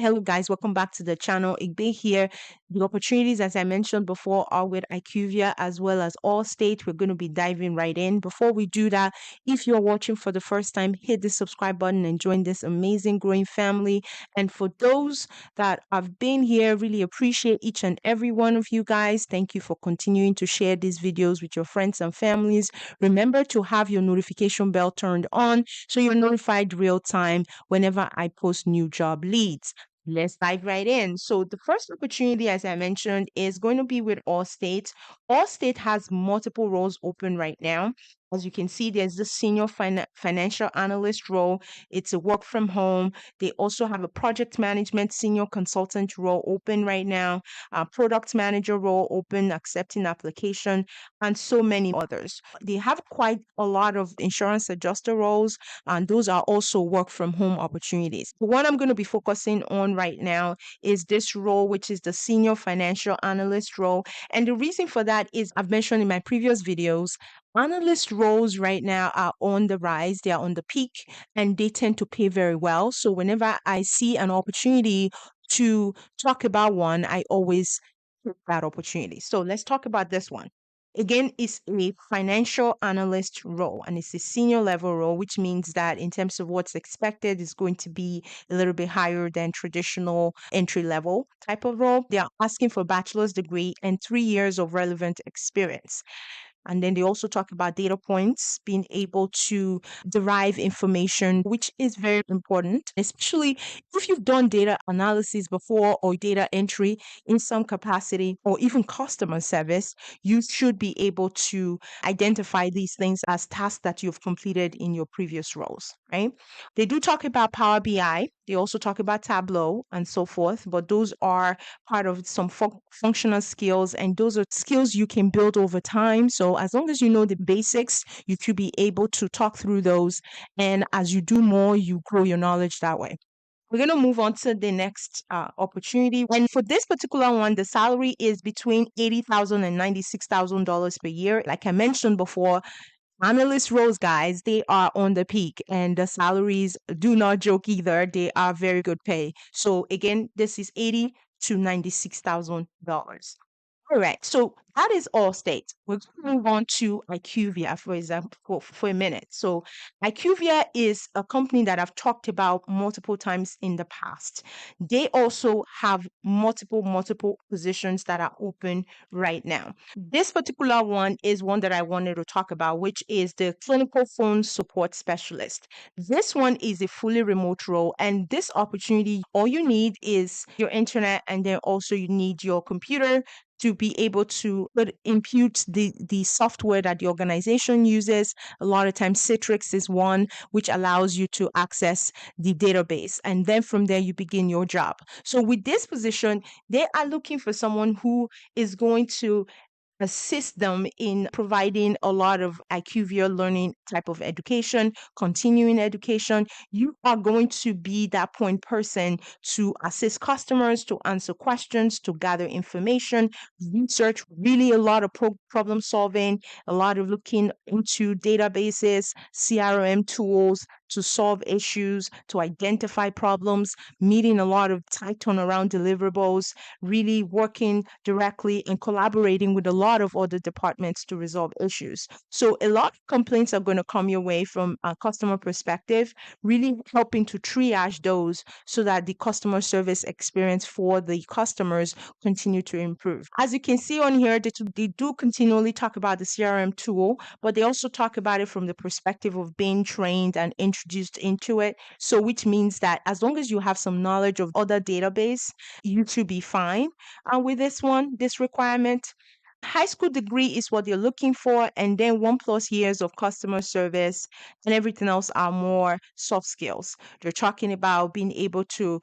Hello guys, welcome back to the channel. Igbe here. The opportunities, as I mentioned before, are with IQVIA as well as Allstate. We're going to be diving right in. Before we do that, if you're watching for the first time, hit the subscribe button and join this amazing growing family. And for those that have been here, really appreciate each and every one of you guys. Thank you for continuing to share these videos with your friends and families. Remember to have your notification bell turned on so you're notified real time whenever I post new job leads. Let's dive right in. So the first opportunity, as I mentioned, is going to be with Allstate. Allstate has multiple roles open right now. As you can see, there's the senior financial analyst role. It's a work from home. They also have a project management senior consultant role open right now, a product manager role open, accepting application, and so many others. They have quite a lot of insurance adjuster roles, and those are also work from home opportunities. The one I'm going to be focusing on right now is this role, which is the senior financial analyst role. And the reason for that is I've mentioned in my previous videos, analyst roles right now are on the rise, they are on the peak, and they tend to pay very well. So whenever I see an opportunity to talk about one, I always take that opportunity. So let's talk about this one. Again, it's a financial analyst role and it's a senior level role, which means that in terms of what's expected, is going to be a little bit higher than traditional entry level type of role. They are asking for a bachelor's degree and 3 years of relevant experience. And then they also talk about data points, being able to derive information, which is very important, especially if you've done data analysis before or data entry in some capacity or even customer service. You should be able to identify these things as tasks that you've completed in your previous roles, right? They do talk about Power BI. They also talk about Tableau and so forth, but those are part of some functional skills, and those are skills you can build over time. So as long as you know the basics, you should be able to talk through those, and as you do more, you grow your knowledge that way. We're going to move on to the next opportunity. And for this particular one, the salary is between $80,000 and $96,000 per year. Like I mentioned before, analyst roles, guys, they are on the peak, and the salaries do not joke either. They are very good pay. So again, this is $80,000 to $96,000. All right, so that is Allstate. We're going to move on to IQVIA, for example, for a minute. So IQVIA is a company that I've talked about multiple times in the past. They also have multiple positions that are open right now. This particular one is one that I wanted to talk about, which is the clinical phone support specialist. This one is a fully remote role, and this opportunity, all you need is your internet, and then also you need your computer to be able to impute the software that the organization uses. A lot of times Citrix is one which allows you to access the database, and then from there you begin your job. So with this position, they are looking for someone who is going to assist them in providing a lot of IQVIA learning type of education, continuing education. You are going to be that point person to assist customers, to answer questions, to gather information, research, really a lot of problem solving, a lot of looking into databases, CRM tools to solve issues, to identify problems, meeting a lot of tight turnaround deliverables, really working directly and collaborating with a lot of other departments to resolve issues. So a lot of complaints are going to come your way from a customer perspective, really helping to triage those so that the customer service experience for the customers continue to improve. As you can see on here, they do continually talk about the CRM tool, but they also talk about it from the perspective of being trained and introduced into it. So which means that as long as you have some knowledge of other database, you should be fine with this requirement. High school degree is what they're looking for, and then 1+ years of customer service, and everything else are more soft skills. They're talking about being able to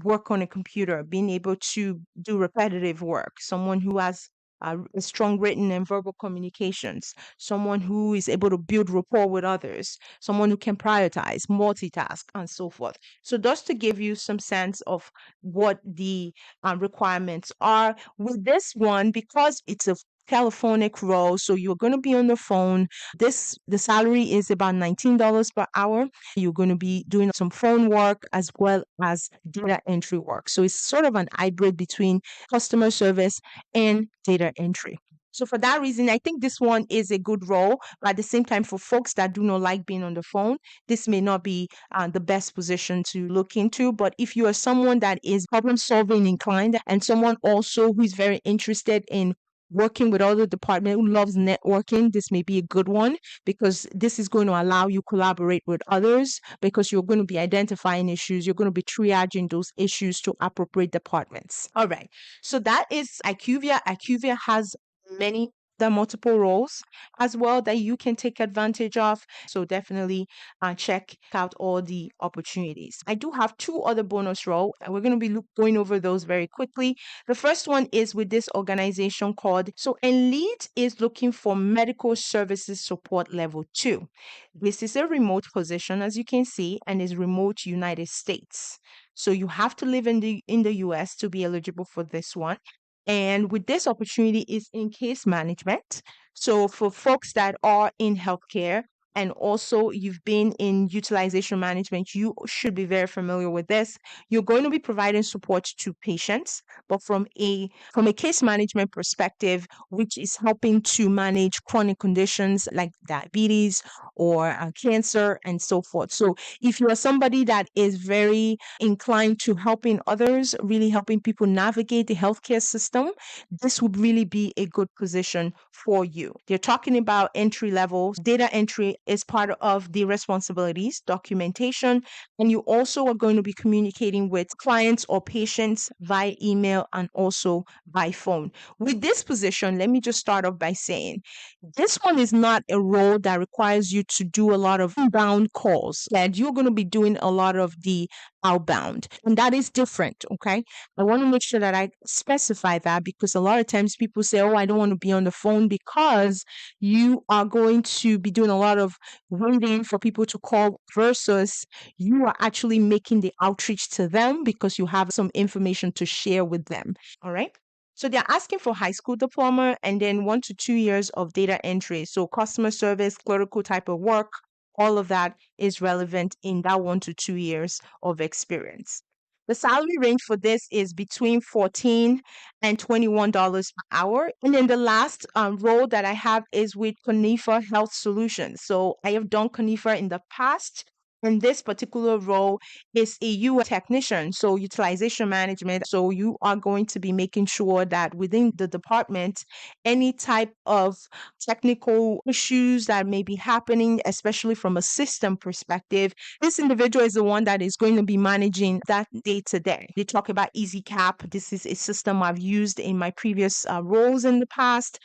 work on a computer, being able to do repetitive work, someone who has a strong written and verbal communications, someone who is able to build rapport with others, someone who can prioritize, multitask, and so forth. So just to give you some sense of what the requirements are with this one, because it's a telephonic role. So you're going to be on the phone. The salary is about $19 per hour. You're going to be doing some phone work as well as data entry work. So it's sort of an hybrid between customer service and data entry. So for that reason, I think this one is a good role. But at the same time, for folks that do not like being on the phone, this may not be the best position to look into. But if you are someone that is problem solving inclined and someone also who is very interested in working with other department who loves networking, this may be a good one because this is going to allow you collaborate with others because you're going to be identifying issues, you're going to be triaging those issues to appropriate departments. All right, so that is IQVIA. IQVIA has many the multiple roles as well that you can take advantage of. So definitely check out all the opportunities. I do have two other bonus roles, and we're going to be going over those very quickly. The first one is with this organization called Elite is looking for medical services support level 2. This is a remote position, as you can see, and is remote United States. So you have to live in the US to be eligible for this one. And with this opportunity is in case management. So for folks that are in healthcare and also you've been in utilization management, you should be very familiar with this. You're going to be providing support to patients, but from a case management perspective, which is helping to manage chronic conditions like diabetes or cancer and so forth. So if you are somebody that is very inclined to helping others, really helping people navigate the healthcare system, this would really be a good position for you. They're talking about entry level. Data entry is part of the responsibilities, documentation, and you also are going to be communicating with clients or patients via email and also by phone. With this position, let me just start off by saying this one is not a role that requires you to do a lot of inbound calls, that you're going to be doing a lot of the outbound. And that is different. Okay. I want to make sure that I specify that because a lot of times people say, oh, I don't want to be on the phone because you are going to be doing a lot of waiting for people to call versus you are actually making the outreach to them because you have some information to share with them. All right. So they're asking for high school diploma and then 1 to 2 years of data entry. So customer service, clerical type of work, all of that is relevant in that 1 to 2 years of experience. The salary range for this is between $14 and $21 per hour. And then the last role that I have is with Conifer Health Solutions. So I have done Conifer in the past. And this particular role is a US technician, so utilization management. So you are going to be making sure that within the department, any type of technical issues that may be happening, especially from a system perspective, this individual is the one that is going to be managing that day to day. They talk about EasyCap. This is a system I've used in my previous roles in the past.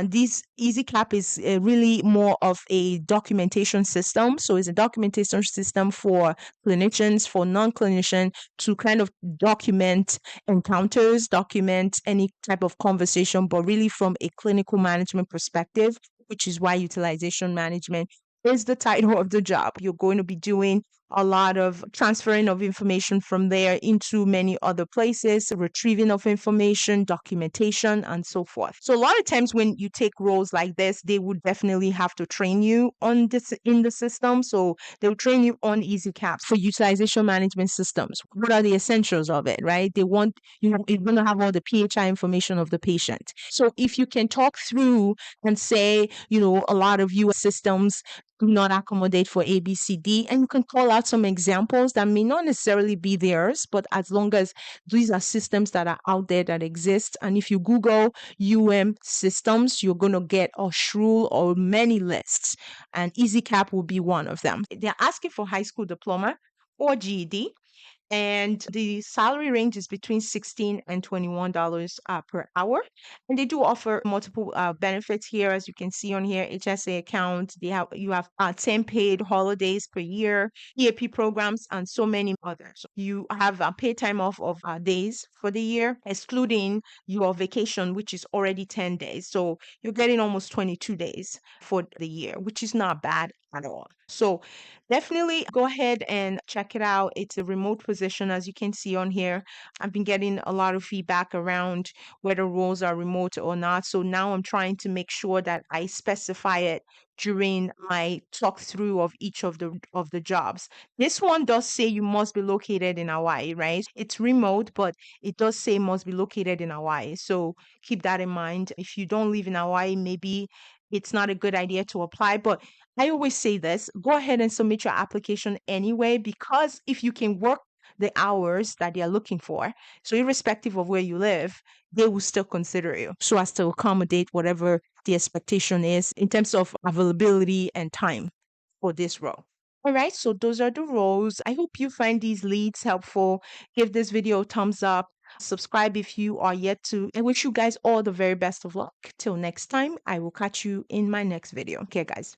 This EasyCap is really more of a documentation system. So it's a documentation system for clinicians, for non-clinician to kind of document encounters, document any type of conversation, but really from a clinical management perspective, which is why utilization management is the title of the job. You're going to be doing a lot of transferring of information from there into many other places, retrieving of information, documentation, and so forth. So a lot of times when you take roles like this, they would definitely have to train you on this in the system. So they'll train you on EasyCaps for utilization management systems. What are the essentials of it, right? They want you're going to have all the PHI information of the patient. So if you can talk through and say, a lot of US systems do not accommodate for ABCD. And you can call out some examples that may not necessarily be theirs, but as long as these are systems that are out there that exist. And if you Google systems, you're going to get a shrew or many lists. And EasyCap will be one of them. They're asking for high school diploma or GED. And the salary range is between $16 and $21 per hour. And they do offer multiple benefits here, as you can see on here. HSA account, you have 10 paid holidays per year, EAP programs, and so many others. You have paid time off of days for the year, excluding your vacation, which is already 10 days. So you're getting almost 22 days for the year, which is not bad at all. So definitely go ahead and check it out. It's a remote position, as you can see on here. I've been getting a lot of feedback around whether roles are remote or not. So now I'm trying to make sure that I specify it during my talk through of each of the jobs. This one does say you must be located in Hawaii, right? It's remote, but it does say must be located in Hawaii. So keep that in mind. If you don't live in Hawaii, maybe it's not a good idea to apply. But I always say this, go ahead and submit your application anyway, because if you can work the hours that they're looking for, so irrespective of where you live, they will still consider you so as to accommodate whatever the expectation is in terms of availability and time for this role. All right, so those are the roles. I hope you find these leads helpful. Give this video a thumbs up. Subscribe if you are yet to. I wish you guys all the very best of luck. Till next time, I will catch you in my next video. Okay, guys.